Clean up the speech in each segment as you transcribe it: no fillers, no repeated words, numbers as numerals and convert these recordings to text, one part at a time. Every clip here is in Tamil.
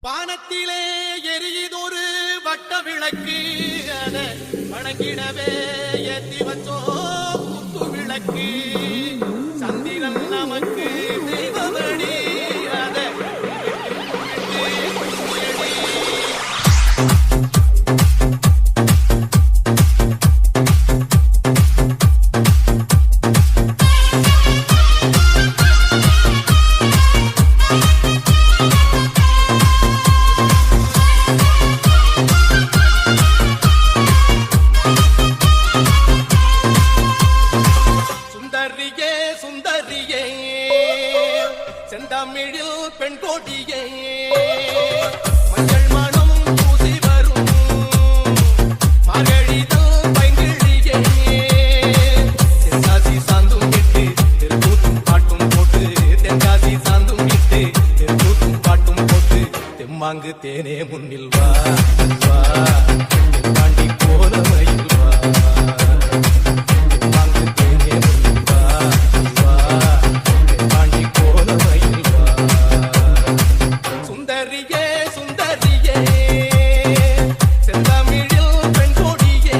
வானத்திலே எரியுதொரு வட்ட விளக்கு, அத வணங்கிடவே ஏத்தி வச்சோ குத்து விளக்கு. சந்திரன் நமக்கு தெய்வமடி, அத செந்தமிழில் பெண் கோட்டியே மஞ்சள் மனம் பூசி வரும் மார்கழிதல் பைங்கிழியே தென்காசி சாந்தும் விட்டு தெருக்கூத்தும் பாட்டும் போட்டு தென்காசி சாந்தும் விட்டு தெருக்கூத்தும் பாட்டும் போட்டு தெம்மாங்கு தேனே முன்னில் வா வா தாண்டி போல மயில் வா தெம்மாங்கு தேனே முன்னில் வா வா தாண்டி போல மயில் சுந்தரியே சுந்தரியே செந்தமிழில் பெண் கொடியே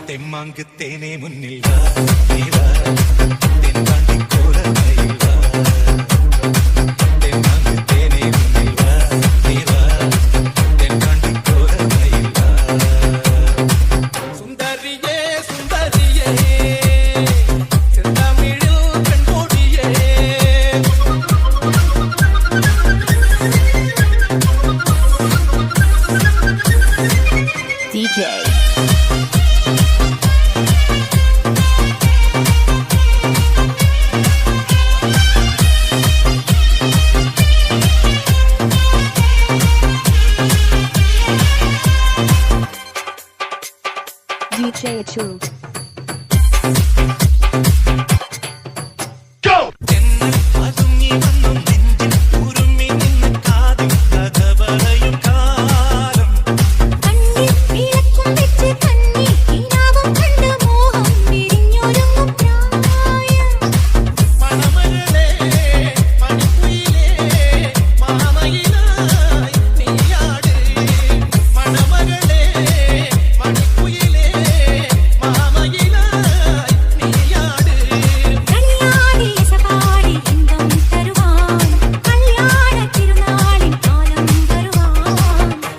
தெம்மாங்கு தேனே முன்னில் வா நீ வா தென்பாண்டி கோல மயில் வா தெம்மாங்கு தேனே முன்னில் வா நீ வா தென்பாண்டி கோல மயில் வா சுந்தரியே சுந்தரியே செந்தமிழில் பெண் கொடியே DJ DJ Achult.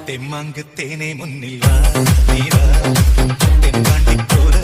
தெம்மாங்கு தேனே முன்னில் வா நீ வா தென்பாண்டி கோல